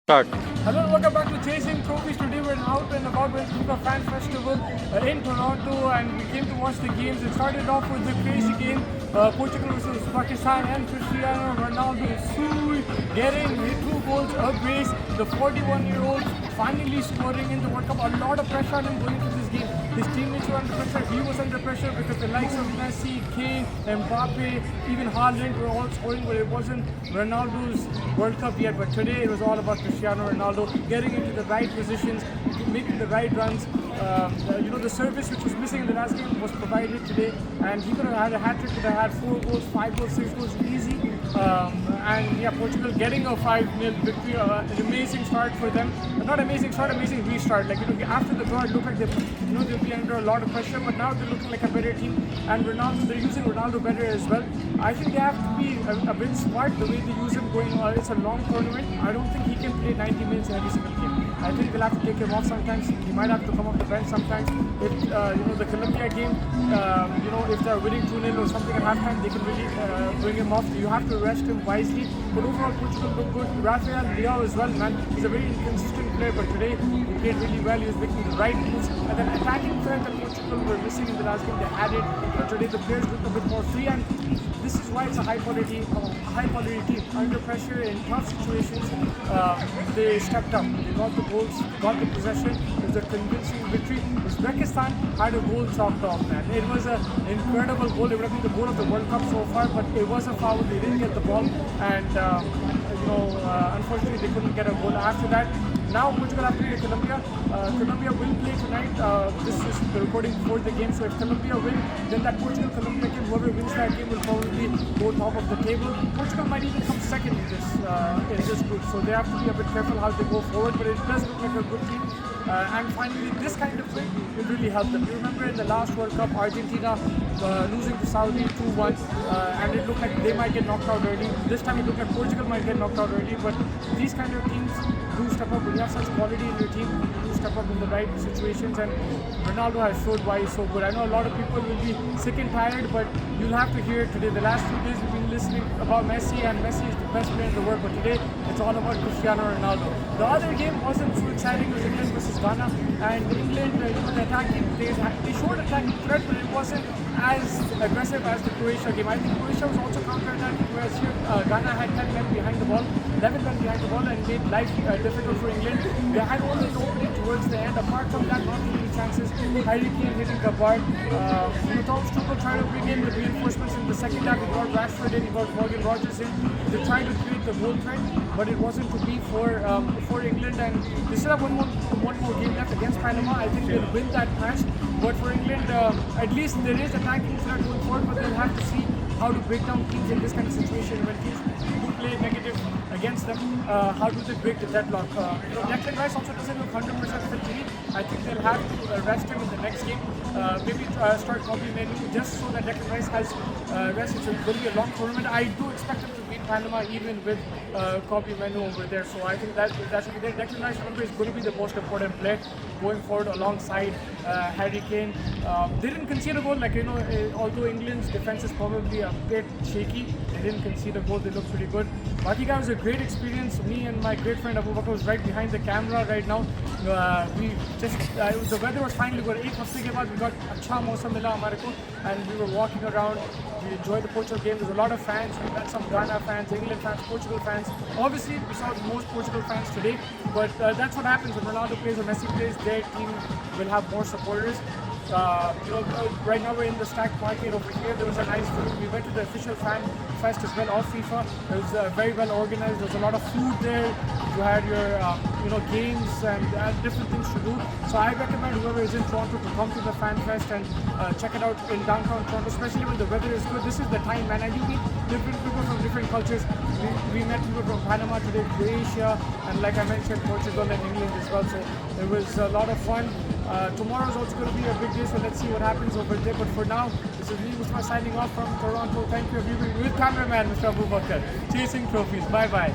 Start. Hello and welcome back to Chasing Trophies. Today we're out and about with FIFA Fan Festival in Toronto, and we came to watch the games. It started off with the crazy game, Portugal versus Pakistan, and Cristiano Ronaldo getting 2 goals a brace. The 41-year-old finally scoring in the World Cup. A lot of pressure on him going into this game. His teammates were under pressure. He was under pressure because the likes of Messi, Kane, Mbappe, even Haaland were all scoring, but it wasn't Ronaldo's World Cup yet. But today it was all about Cristiano Ronaldo getting into the right positions, making the right runs. The service which was missing in the last game was provided today, and he could have had a hat-trick, could have had 4 goals, 5 goals, 6 goals easy. And yeah, Portugal getting a 5-0 victory, an amazing start for them. Not amazing start, amazing restart. After the draw, it looked like they'll be under a lot of pressure, but now they're looking like a better team. And Ronaldo, they're using Ronaldo better as well. I think they have to be a bit smart the way they use him going on. It's a long tournament. I don't think he can play 90 minutes in every single game. I think they'll have to take him off sometimes. He might have to come off the bench sometimes. If the Colombia game, if they're winning 2-0 or something at halftime, they can really bring him off. You have to rest him wisely. But overall, Portugal looked good. Rafael Leao as well, man. He's a very inconsistent player, but today he played really well. He was making the right moves. And then attacking threat that Portugal were missing in the last game, they had it. But today the players looked a bit more free, and this is why it's a high quality team. Under pressure in tough situations, they stepped up. They got the goals, got the possession. It was a convincing victory. Uzbekistan had a goal chalked off, man. It was an incredible goal. It would have been the goal of the World Cup so far, but it was a foul. They didn't get the ball, and unfortunately they couldn't get a goal after that. Now Portugal have to play Colombia. Colombia will play tonight. This is the recording before the game, so if Colombia win, then that Portugal-Colombia game, whoever wins that game will probably go top of the table. Portugal might even come second in this group, so they have to be a bit careful how they go forward, but it does look like a good team. And finally, this kind of win will really help them. You remember in the last World Cup, Argentina losing to Saudi 2-1, and it looked like they might get knocked out early. This time it looked like Portugal might get knocked out early, but these kind of teams do step up. When you have such quality in your team, you do step up in the right situations, and Ronaldo has showed why he's so good. I know a lot of people will be sick and tired, but you'll have to hear it today. The last few days we've been listening about Messi, and Messi is the best player in the world, but today it's all about Cristiano Ronaldo. The other game wasn't so exciting. It was England versus Ghana, and England, the attacking, they showed attacking threat, but it wasn't as aggressive as the Croatia game. I think Croatia was also counter-attacking, whereas here Ghana had 10 men behind the ball, 11 men behind the ball, and made life difficult for England. They had only an opening towards the end. Apart from that, not many chances. Harry Kane hitting the bar. Thomas Tuchel trying to bring in the reinforcements in the second half. He got Rashford in, he got Morgan Rogers in. They tried to create the goal threat, but it wasn't to be for England, and they still have one more game left against Panama. I think they'll win that match. But for England, at least there is attacking threat going forward, but they'll have to see how to break down teams in this kind of situation when teams do play negative against them. How do they break the deadlock? Declan Rice also doesn't look 100% fit to me. I think they'll have to rest him in the next game. Maybe start Kobe Menu just so that Declan Rice has rest. It's going to be a long tournament. I do expect them to beat Panama even with Kobe Menu over there. So I think that should be there. Declan Rice, remember, is going to be the most important player going forward alongside Harry Kane. They didn't concede a goal. Although England's defense is probably a bit shaky, they didn't concede a goal. They look pretty good. Bakiga was a great experience. Me and my great friend Abu Bakr was right behind the camera right now. The weather was finally good. 8 हफ्ते के बाद we got अच्छा मौसम मिला हमारे को, and we were walking around. We enjoyed the Portugal game. There's a lot of fans. We met some Ghana fans, England fans, Portugal fans. Obviously, we saw most Portugal fans today, but that's what happens when Ronaldo plays or Messi plays. Their team will have more supporters. Right now we're in the stack market over here. There was a nice food. We went to the official fan fest as well of FIFA. It was very well organized. There was a lot of food there. You had your games and different things to do. So I recommend whoever is in Toronto to come to the fan fest and check it out in downtown Toronto, especially when the weather is good. This is the time, man. And you meet different people from different cultures. We met people from Panama today, Croatia, and like I mentioned, Portugal and England as well. So it was a lot of fun. Tomorrow is also going to be a big day, so let's see what happens over there. But for now, this is me, Mustafa, signing off from Toronto. Thank you, everybody. With cameraman, Mr. Abu Bakr. Chasing Trophies. Bye-bye.